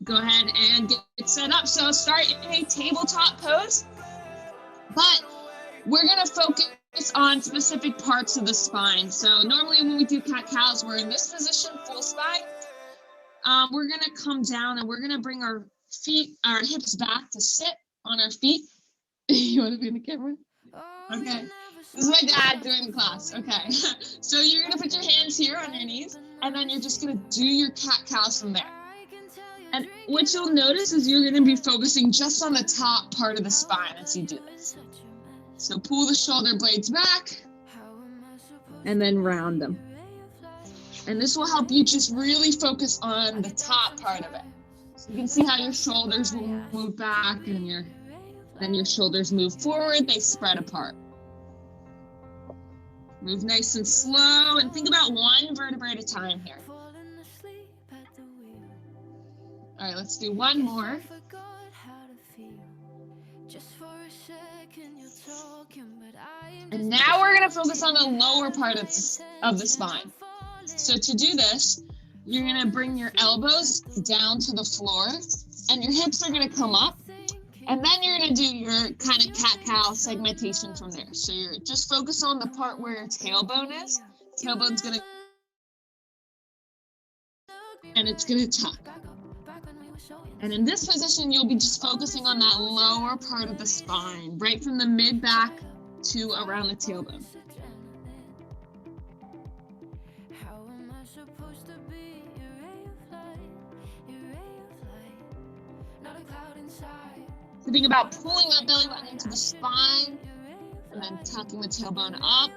go ahead and get set up. So start in a tabletop pose, but we're gonna focus on specific parts of the spine. So normally when we do cat-cows, we're in this position, full spine. We're gonna come down and we're gonna bring our hips back to sit on our feet. You wanna be in the camera? Okay. This is my dad doing the class. Okay. So you're gonna put your hands here on your knees, and then you're just gonna do your cat-cows from there. And what you'll notice is you're gonna be focusing just on the top part of the spine as you do this. So pull the shoulder blades back, and then round them. And this will help you just really focus on the top part of it. So you can see how your shoulders will move back, and then your shoulders move forward, they spread apart. Move nice and slow, and think about one vertebrae at a time here. All right, let's do one more. And now we're gonna focus on the lower part of the spine. So to do this, you're gonna bring your elbows down to the floor, and your hips are gonna come up. And then you're gonna do your kind of cat-cow segmentation from there. So you're just focus on the part where your tailbone is. Tailbone's gonna, and it's gonna tuck. And in this position, you'll be just focusing on that lower part of the spine, right from the mid-back to around the tailbone. So think about pulling that belly button into the spine and then tucking the tailbone up.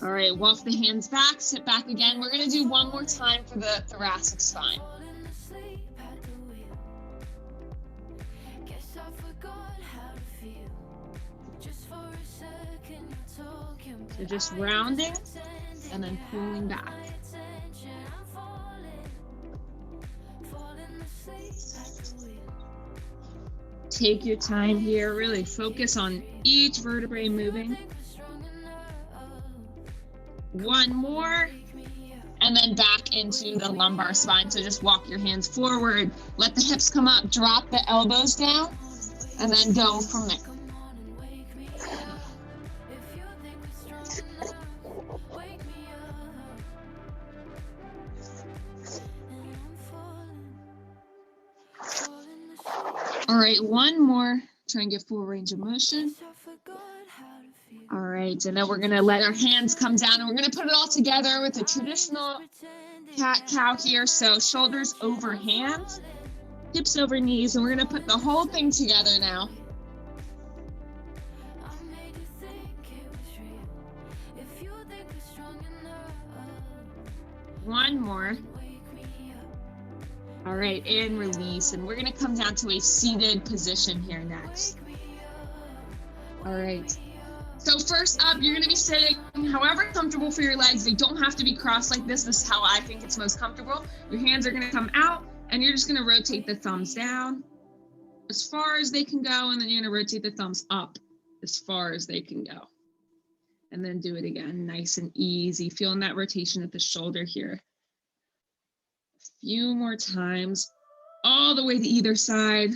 All right, walk the hands back, sit back again. We're gonna do one more time for the thoracic spine. So just rounding and then pulling back. Take your time here, really focus on each vertebrae moving. One more, and then back into the lumbar spine. So just walk your hands forward, let the hips come up, drop the elbows down, and then go from there. All right, one more. Try and get full range of motion. All right, and then we're gonna let our hands come down, and we're gonna put it all together with a traditional cat-cow here. So shoulders over hands, hips over knees, and we're gonna put the whole thing together now. One more. All right, and release. And we're gonna come down to a seated position here next. All right. So first up, you're gonna be sitting however comfortable for your legs. They don't have to be crossed like this. This is how I think it's most comfortable. Your hands are gonna come out, and you're just gonna rotate the thumbs down as far as they can go, and then you're gonna rotate the thumbs up as far as they can go. And then do it again, nice and easy. Feeling that rotation at the shoulder here. Few more times, all the way to either side.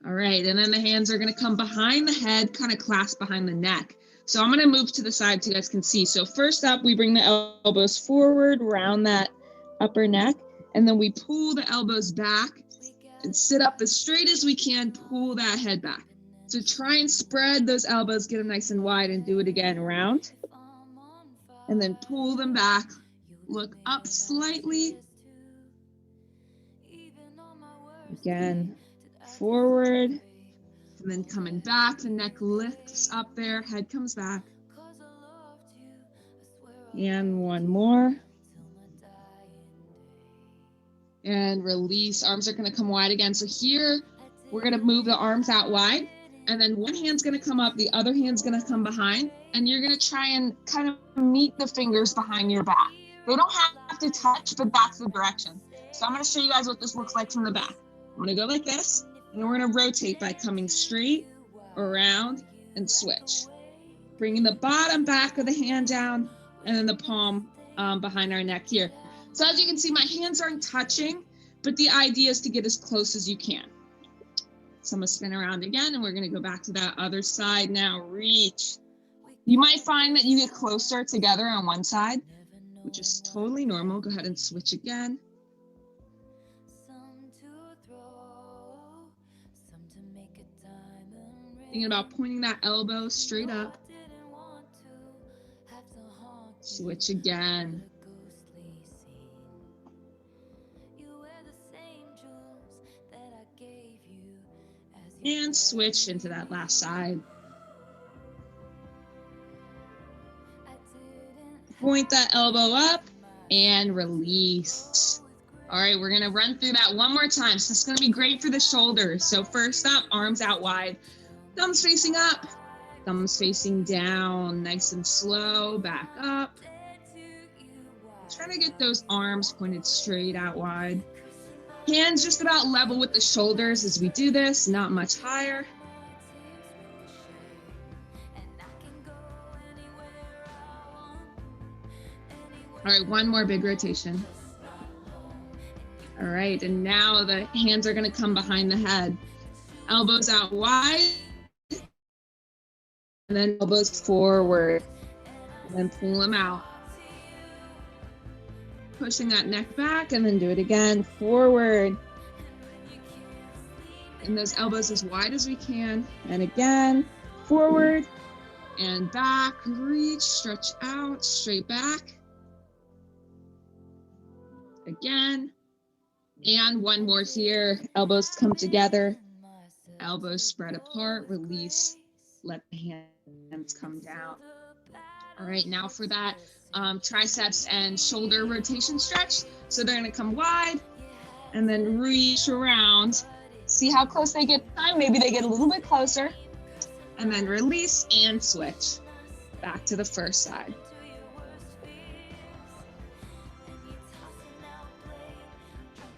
All right, and then the hands are gonna come behind the head, kind of clasp behind the neck. So I'm gonna move to the side so you guys can see. So first up, we bring the elbows forward, round that upper neck, and then we pull the elbows back and sit up as straight as we can, pull that head back. So try and spread those elbows, get them nice and wide, and do it again, round. And then pull them back, look up slightly. Again, forward, and then coming back, the neck lifts up there, head comes back. And one more. And release, arms are gonna come wide again. So here, we're gonna move the arms out wide. And then one hand's gonna come up, the other hand's gonna come behind, and you're gonna try and kind of meet the fingers behind your back. They don't have to touch, but that's the direction. So I'm gonna show you guys what this looks like from the back. I'm gonna go like this, and we're gonna rotate by coming straight, around, and switch. Bringing the bottom back of the hand down, and then the palm behind our neck here. So as you can see, my hands aren't touching, but the idea is to get as close as you can. So I'm gonna spin around again, and we're gonna go back to that other side now. Reach. You might find that you get closer together on one side, which is totally normal. Go ahead and switch again. Thinking about pointing that elbow straight up. Switch again. And switch into that last side. Point that elbow up and release. All right, we're gonna run through that one more time. So this is gonna be great for the shoulders. So first up, arms out wide, thumbs facing up, thumbs facing down, nice and slow, back up. Trying to get those arms pointed straight out wide. Hands just about level with the shoulders as we do this, not much higher. All right, one more big rotation. All right, and now the hands are gonna come behind the head. Elbows out wide, and then elbows forward, and then pull them out. Pushing that neck back, and then do it again, forward. And those elbows as wide as we can. And again, forward and back, reach, stretch out, straight back. Again, and one more here. Elbows come together, elbows spread apart, release, let the hands come down. All right, now for that triceps and shoulder rotation stretch. So they're gonna come wide and then reach around. See how close they get this time? Maybe they get a little bit closer. And then release and switch back to the first side.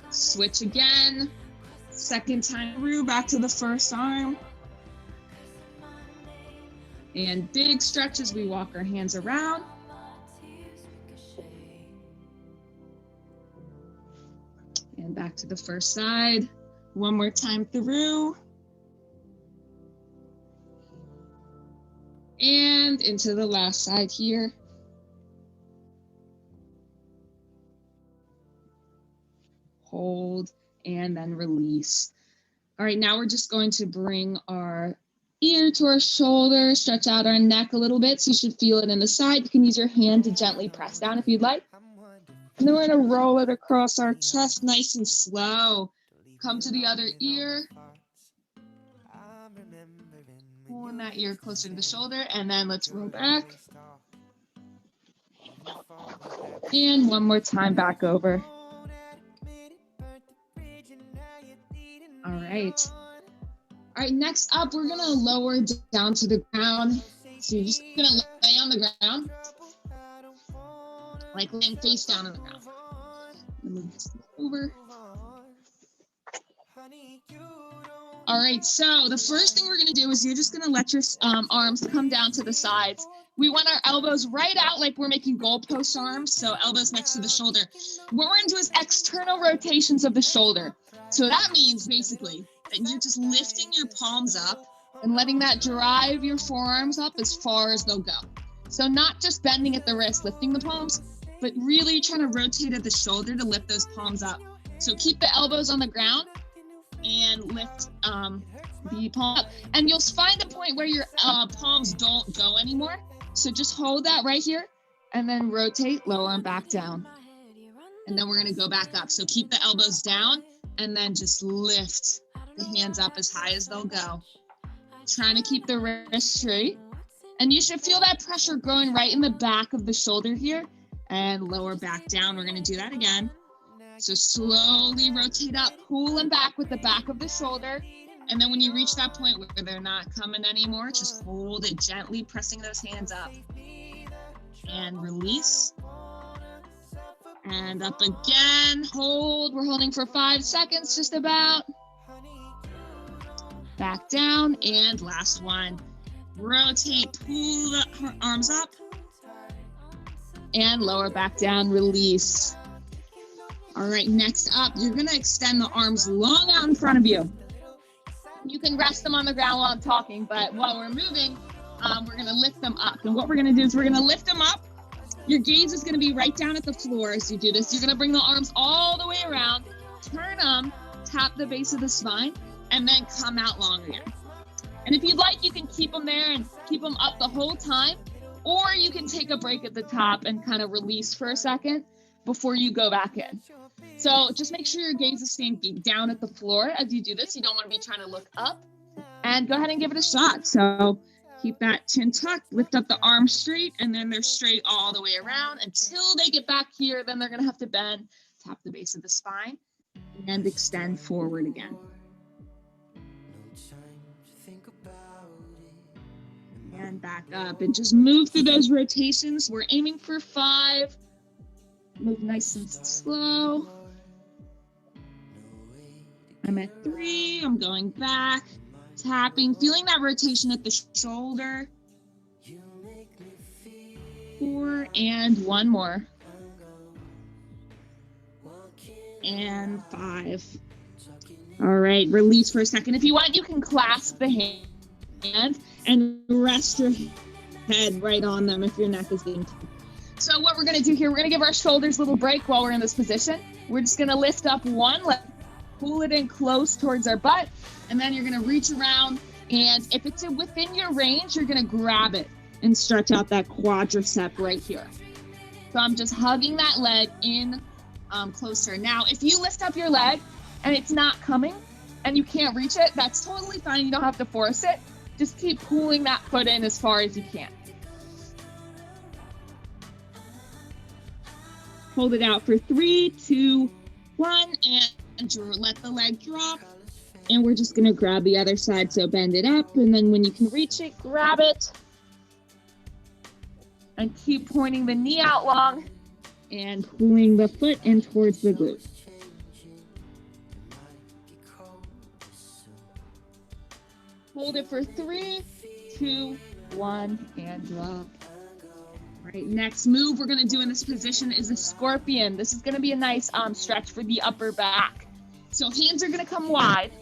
Switch again. Second time through, back to the first arm. And big stretch as we walk our hands around. And back to the first side. One more time through. And into the last side here. Hold and then release. All right, now we're just going to bring our ear to our shoulder, stretch out our neck a little bit so you should feel it in the side. You can use your hand to gently press down if you'd like. And then we're gonna roll it across our chest nice and slow. Come to the other ear. Pulling that ear closer to the shoulder, and then let's roll back. And one more time back over. All right. All right, next up, we're gonna lower down to the ground. So you're just gonna lay on the ground, like laying face down on the ground. Move this over. All right, so the first thing we're gonna do is you're just gonna let your arms come down to the sides. We want our elbows right out like we're making goalpost arms, so elbows next to the shoulder. What we're gonna do is external rotations of the shoulder. So that means basically that you're just lifting your palms up and letting that drive your forearms up as far as they'll go. So not just bending at the wrist, lifting the palms, but really trying to rotate at the shoulder to lift those palms up. So keep the elbows on the ground and lift the palm up. And you'll find a point where your palms don't go anymore. So just hold that right here and then rotate, lower and back down. And then we're gonna go back up. So keep the elbows down and then just lift the hands up as high as they'll go. Trying to keep the wrist straight. And you should feel that pressure growing right in the back of the shoulder here and lower back down. We're gonna do that again. So slowly rotate up, pull them back with the back of the shoulder. And then when you reach that point where they're not coming anymore, just hold it gently, pressing those hands up. And release. And up again, hold. We're holding for 5 seconds, just about. Back down, and last one. Rotate, pull the arms up, and lower back down, release. All right, next up, you're gonna extend the arms long out in front of you. You can rest them on the ground while I'm talking, but while we're moving, we're gonna lift them up. And what we're gonna do is we're gonna lift them up. Your gaze is gonna be right down at the floor as you do this. You're gonna bring the arms all the way around, turn them, tap the base of the spine, and then come out long again. And if you'd like, you can keep them there and keep them up the whole time, or you can take a break at the top and kind of release for a second before you go back in. So just make sure your gaze is staying down at the floor as you do this. You don't want to be trying to look up. And go ahead and give it a shot. So keep that chin tucked, lift up the arms straight, and then they're straight all the way around until they get back here. Then they're going to have to bend, tap the base of the spine, and extend forward again. And back up and just move through those rotations. We're aiming for 5. Move nice and slow. I'm at 3. I'm going back, tapping, feeling that rotation at the shoulder. 4 and 1 more. And 5. All right, release for a second. If you want, you can clasp the hands and rest your head right on them if your neck is being tight. So what we're gonna do here, we're gonna give our shoulders a little break while we're in this position. We're just gonna lift up one leg, pull it in close towards our butt, and then you're gonna reach around, and if it's within your range, you're gonna grab it and stretch out that quadricep right here. So I'm just hugging that leg in closer. Now, if you lift up your leg and it's not coming and you can't reach it, that's totally fine. You don't have to force it. Just keep pulling that foot in as far as you can. Hold it out for 3, 2, 1, and let the leg drop. And we're just gonna grab the other side, so bend it up, and then when you can reach it, grab it. And keep pointing the knee out long and pulling the foot in towards the glute. Hold it for 3, 2, 1, and drop. All right, next move we're gonna do in this position is a scorpion. This is gonna be a nice stretch for the upper back. So hands are gonna come wide,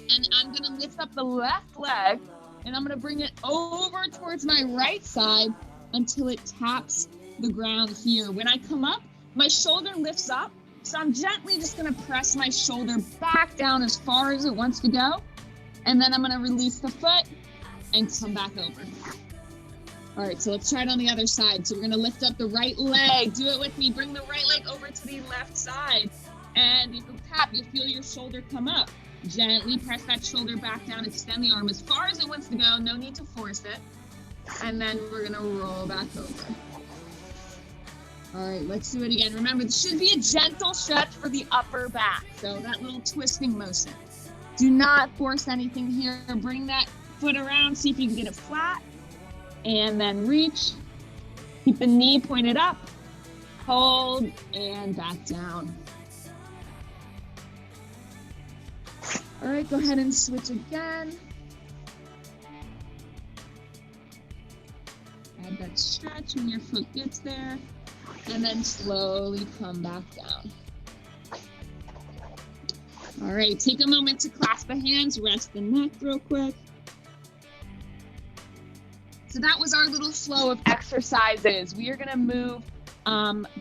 and I'm gonna lift up the left leg, and I'm gonna bring it over towards my right side until it taps the ground here. When I come up, my shoulder lifts up, so I'm gently just gonna press my shoulder back down as far as it wants to go, and then I'm gonna release the foot and come back over. All right, so let's try it on the other side. So we're gonna lift up the right leg. Do it with me. Bring the right leg over to the left side. And if you tap, you'll feel your shoulder come up. Gently press that shoulder back down. Extend the arm as far as it wants to go. No need to force it. And then we're gonna roll back over. All right, let's do it again. Remember, this should be a gentle stretch for the upper back. So that little twisting motion. Do not force anything here. Bring that foot around. See if you can get it flat. And then reach. Keep the knee pointed up. Hold and back down. All right, go ahead and switch again. Add that stretch when your foot gets there. And then slowly come back down. All right, take a moment to clasp the hands, rest the neck real quick. So that was our little flow of exercises. We are gonna move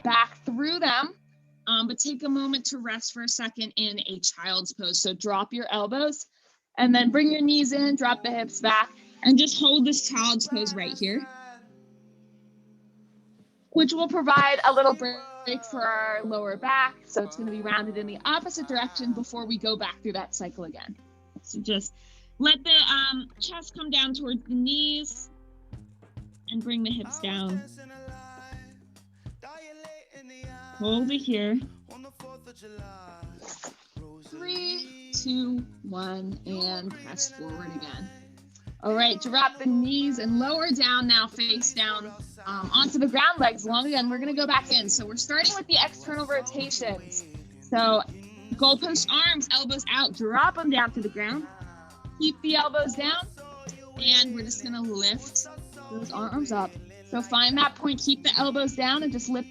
back through them, but take a moment to rest for a second in a child's pose. So drop your elbows and then bring your knees in, drop the hips back, and just hold this child's pose right here, which will provide a little break for our lower back. So it's gonna be rounded in the opposite direction before we go back through that cycle again. So just let the chest come down towards the knees and bring the hips down. Hold it here. 3, 2, 1, and press forward again. All right, drop the knees and lower down now, face down onto the ground, legs long again. We're gonna go back in. So we're starting with the external rotations. So goalpost arms, elbows out, drop them down to the ground. Keep the elbows down And we're just gonna lift those arms up. So find that point, keep the elbows down and just lift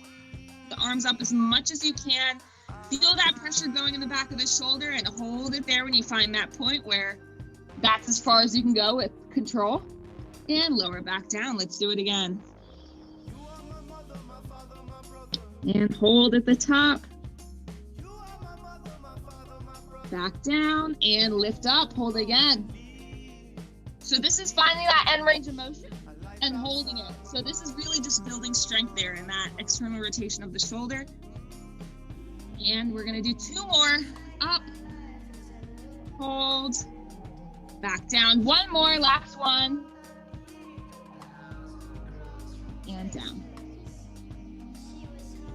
the arms up as much as you can. Feel that pressure going in the back of the shoulder and hold it there when you find that point where that's as far as you can go with control. And lower back down. Let's do it again. And hold at the top. Back down and lift up. Hold again. So this is finding that end range of motion and holding it. So this is really just building strength there in that external rotation of the shoulder. And we're gonna do 2 more. Up, hold, back down. 1 more, last one. And down.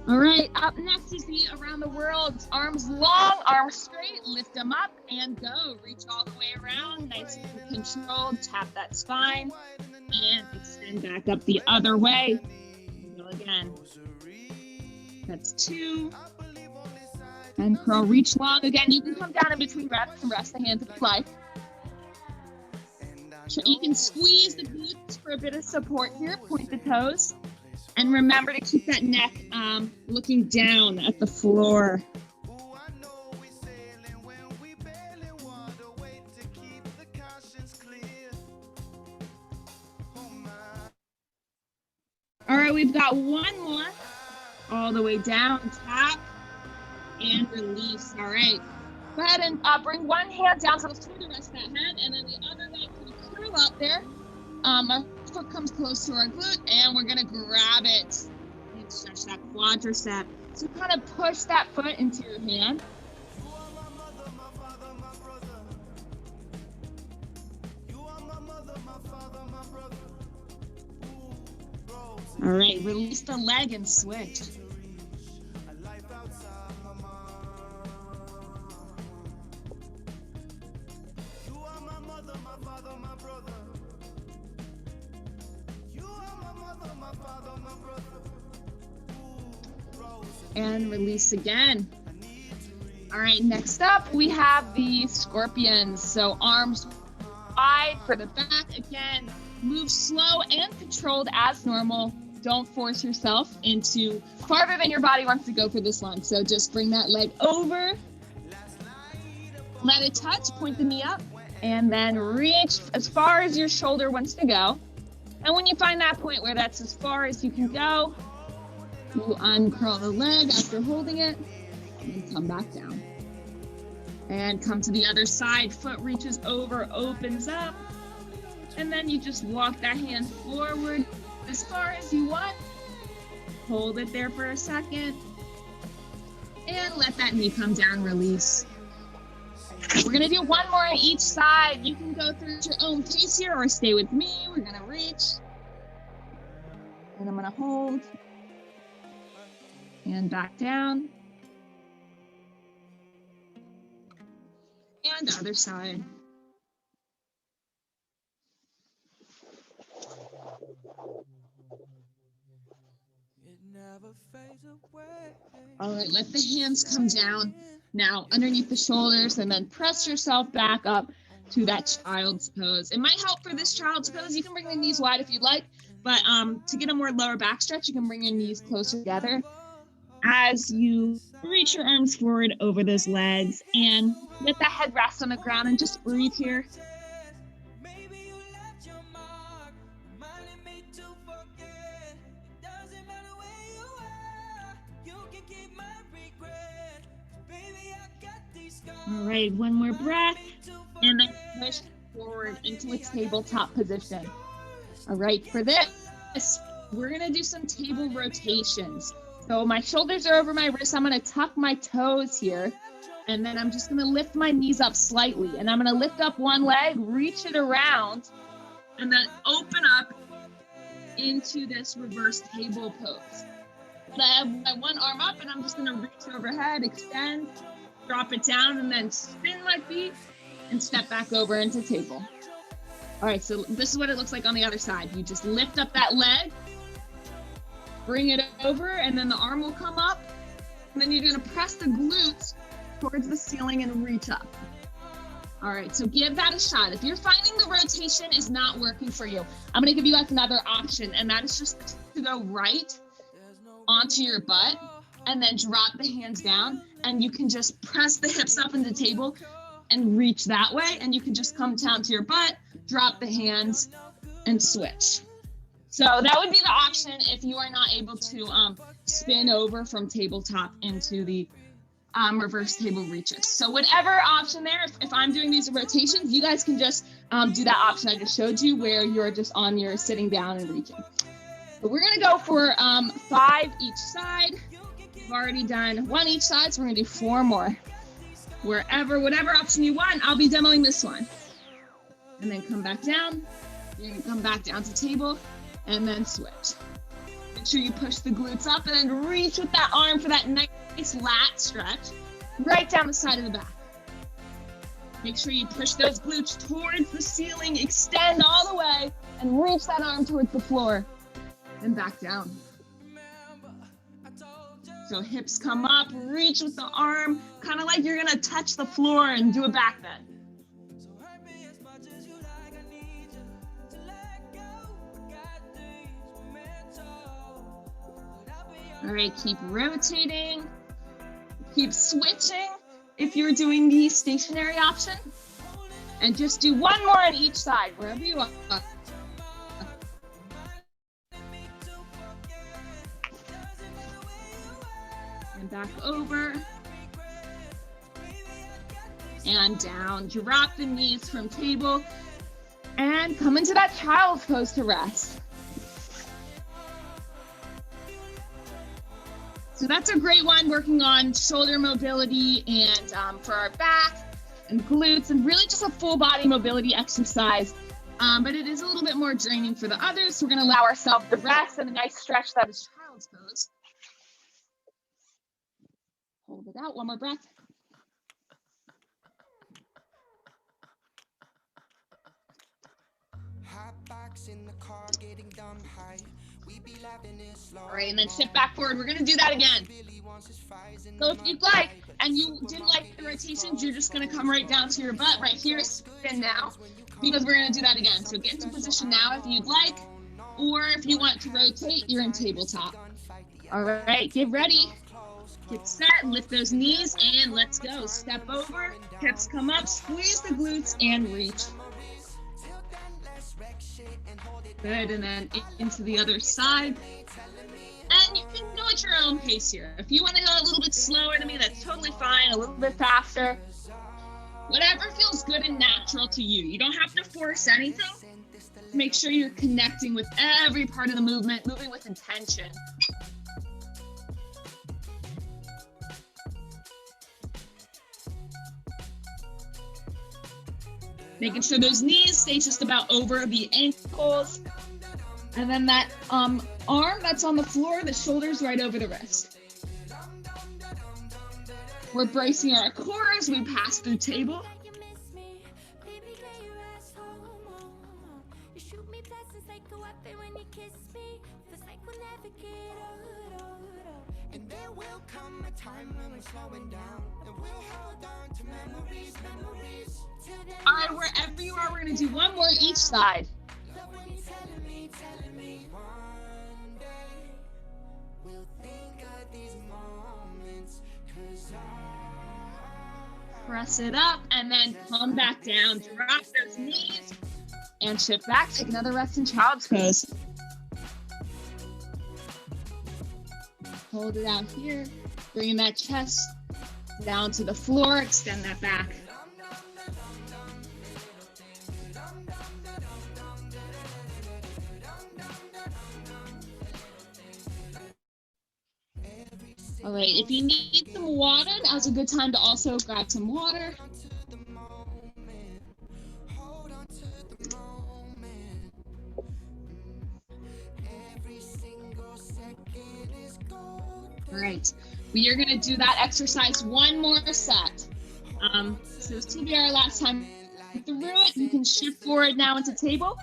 All right, up next is the around the world. Arms long, arms straight, lift them up and go. Reach all the way around, nice and controlled. Tap that spine and extend back up the other way. Go again. That's 2. And curl, reach long. Again, you can come down in between reps and rest the hands if you like. You can squeeze the glutes for a bit of support here. Point the toes. And remember to keep that neck looking down at the floor. All right, we've got 1 more. All the way down, tap, and release. All right. Go ahead and bring one hand down so let's turn the rest of that hand, and then the other leg can curl up there. Our foot comes close to our glute, and we're gonna grab it and stretch that quadricep. So kind of push that foot into your hand. All right, release the leg and switch. And release again. All right, next up we have the scorpions. So arms wide for the back. Again, move slow and controlled as normal. Don't force yourself into farther than your body wants to go for this long. So just bring that leg over, let it touch, point the knee up, and then reach as far as your shoulder wants to go. And when you find that point where that's as far as you can go, you uncurl the leg after holding it and come back down. And come to the other side, foot reaches over, opens up, and then you just walk that hand forward as far as you want. Hold it there for a second, and let that knee come down, release. We're gonna do 1 more on each side. You can go through at your own pace here or stay with me. We're gonna reach, and I'm gonna hold, and back down. And other side. All right, let the hands come down now underneath the shoulders, and then press yourself back up to that child's pose. It might help for this child's pose. You can bring the knees wide if you'd like, but to get a more lower back stretch, you can bring your knees closer together as you reach your arms forward over those legs and let that head rest on the ground and just breathe here. All right, 1 more breath, and then push forward into a tabletop position. All right, for this, we're gonna do some table rotations. So my shoulders are over my wrists. I'm gonna tuck my toes here, and then I'm just gonna lift my knees up slightly, and I'm gonna lift up one leg, reach it around, and then open up into this reverse table pose. So I have my one arm up, and I'm just gonna reach overhead, extend, drop it down, and then spin my feet and step back over into table. All right, so this is what it looks like on the other side. You just lift up that leg, bring it over, and then the arm will come up, and then you're gonna press the glutes towards the ceiling and reach up. All right, so give that a shot. If you're finding the rotation is not working for you, I'm gonna give you guys another option, and that is just to go right onto your butt and then drop the hands down, and you can just press the hips up into the table and reach that way, and you can just come down to your butt, drop the hands, and switch. So that would be the option if you are not able to spin over from tabletop into the reverse table reaches. So whatever option there, if I'm doing these rotations, you guys can just do that option I just showed you where you're just on your sitting down and reaching. But we're gonna go for 5 each side. We've already done 1 each side, so we're gonna do 4 more. Whatever option you want, I'll be demoing this one. And then come back down. You're gonna come back down to table and then switch. Make sure you push the glutes up and then reach with that arm for that nice lat stretch right down the side of the back. Make sure you push those glutes towards the ceiling, extend all the way, and reach that arm towards the floor and back down. So hips come up, reach with the arm, kind of like you're gonna touch the floor and do a back bend. All right, keep rotating, keep switching if you're doing the stationary option, and just do 1 more on each side, wherever you are. And back over, and down. Drop the knees from table, and come into that child's pose to rest. So that's a great one, working on shoulder mobility and for our back and glutes, and really just a full body mobility exercise. But it is a little bit more draining for the others. So we're gonna allow ourselves the rest and a nice stretch that is child's pose. Hold it out, 1 more breath. All right, and then sit back forward. We're gonna do that again. So if you'd like, and you didn't like the rotations, you're just gonna come right down to your butt right here, spin now, because we're gonna do that again. So get into position now if you'd like, or if you want to rotate, you're in tabletop. All right, get ready. Get set, lift those knees, and let's go. Step over, hips come up, squeeze the glutes, and reach. Good, and then into the other side. And you can go at your own pace here. If you want to go a little bit slower than me, that's totally fine, a little bit faster. Whatever feels good and natural to you. You don't have to force anything. Make sure you're connecting with every part of the movement, moving with intention. Making sure those knees stay just about over the ankles. And then that arm that's on the floor, the shoulders right over the wrist. We're bracing our core as we pass through table. And there will come a time when we're slowing down, and we'll hold on to memories. All right, wherever you are, we're gonna do 1 more each side. Telling me one day we'll think of these moments, 'cause Press it up and then come back down. Drop those knees and shift back. Take another rest in child's pose. Hold it out here. Bringing that chest down to the floor. Extend that back. All right, if you need some water, now's a good time to also grab some water. All right, we are gonna do that exercise 1 more set. So this will be our last time through it. You can shift forward now into table,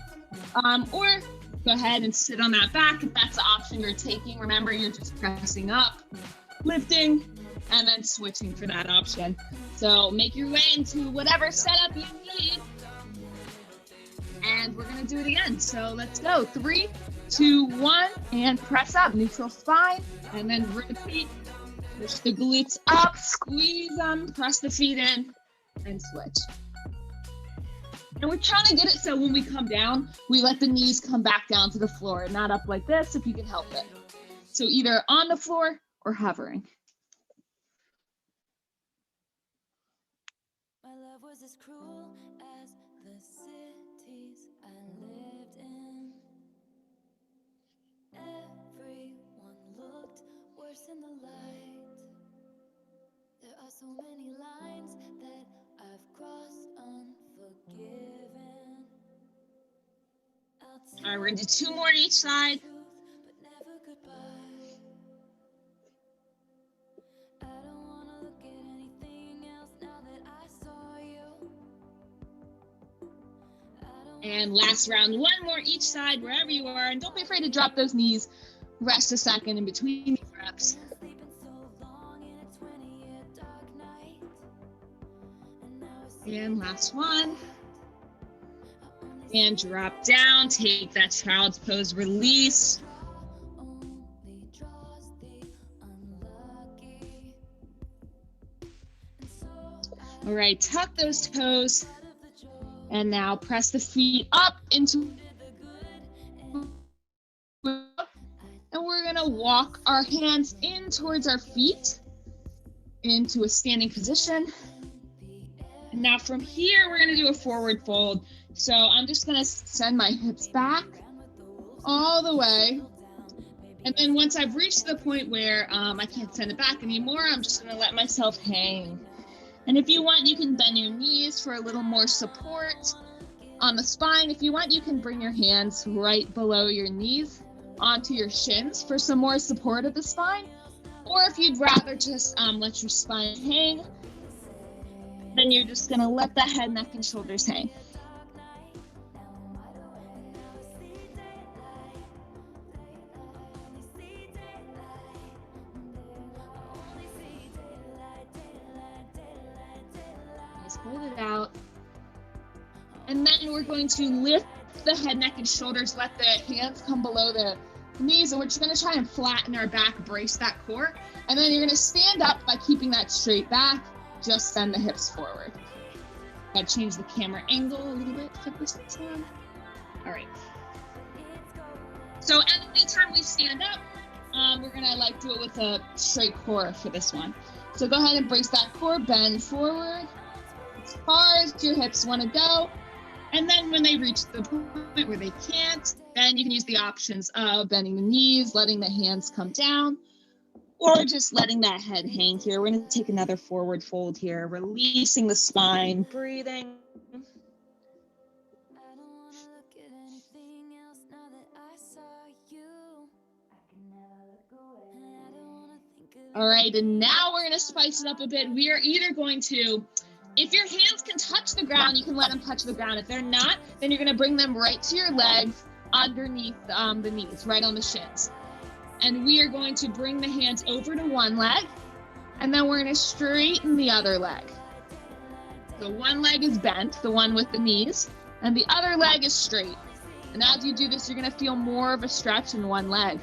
or go ahead and sit on that back if that's the option you're taking. Remember, you're just pressing up, lifting, and then switching for that option. So make your way into whatever setup you need. And we're gonna do it again. So let's go. 3, 2, 1, and press up. Neutral spine, and then repeat. Push the glutes up, squeeze them, press the feet in, and switch. And we're trying to get it so when we come down, we let the knees come back down to the floor, not up like this if you can help it. So either on the floor or hovering. My love was as cruel as the cities I lived in. Everyone looked worse in the light. There are so many lines that I've crossed unforgiven. All right, we're gonna do 2 more on each side. But never goodbye. I don't wanna look at anything else now that I saw you. And last round, 1 more each side, wherever you are. And don't be afraid to drop those knees. Rest a second in between these reps. And last one. And drop down, take that child's pose, release. All right, tuck those toes. And now press the feet up into, and we're gonna walk our hands in towards our feet into a standing position. And now from here, we're gonna do a forward fold. So I'm just gonna send my hips back all the way. And then once I've reached the point where I can't send it back anymore, I'm just gonna let myself hang. And if you want, you can bend your knees for a little more support on the spine. If you want, you can bring your hands right below your knees onto your shins for some more support of the spine. Or if you'd rather just let your spine hang, then you're just gonna let the head, neck, and shoulders hang. Just hold it out. And then we're going to lift the head, neck, and shoulders, let the hands come below the knees, and we're just gonna try and flatten our back, brace that core. And then you're gonna stand up by keeping that straight back, just send the hips forward. Gotta change the camera angle a little bit for this one. All right. So anytime we stand up, we're gonna do it with a straight core for this one. So go ahead and brace that core, bend forward as far as your hips wanna go. And then when they reach the point where they can't, then you can use the options of bending the knees, letting the hands come down, or just letting that head hang here. We're gonna take another forward fold here, releasing the spine, breathing. All right, and now we're gonna spice it up a bit. We are either going to, if your hands can touch the ground, you can let them touch the ground. If they're not, then you're gonna bring them right to your legs underneath the knees, right on the shins. And we are going to bring the hands over to one leg, and then we're gonna straighten the other leg. So one leg is bent, the one with the knees, and the other leg is straight. And as you do this, you're gonna feel more of a stretch in one leg.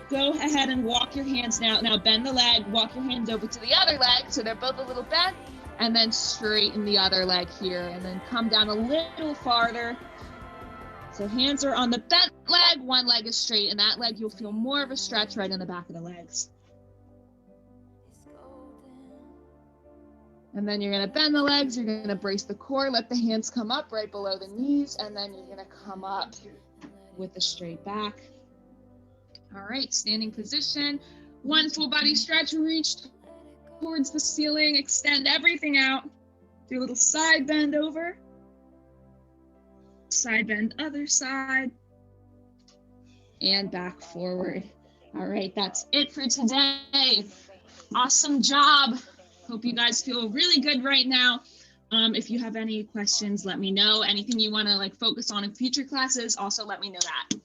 Go ahead and walk your hands now. Now bend the leg, walk your hands over to the other leg, so they're both a little bent, and then straighten the other leg here, and then come down a little farther. So hands are on the bent leg, one leg is straight, and that leg you'll feel more of a stretch right in the back of the legs. And then you're gonna bend the legs, you're gonna brace the core, let the hands come up right below the knees, and then you're gonna come up with a straight back. All right, standing position. One full body stretch, reach towards the ceiling, extend everything out. Do a little side bend over. Side bend, other side. And back forward. All right, that's it for today. Awesome job. Hope you guys feel really good right now. If you have any questions, let me know. Anything you want to focus on in future classes, also let me know that.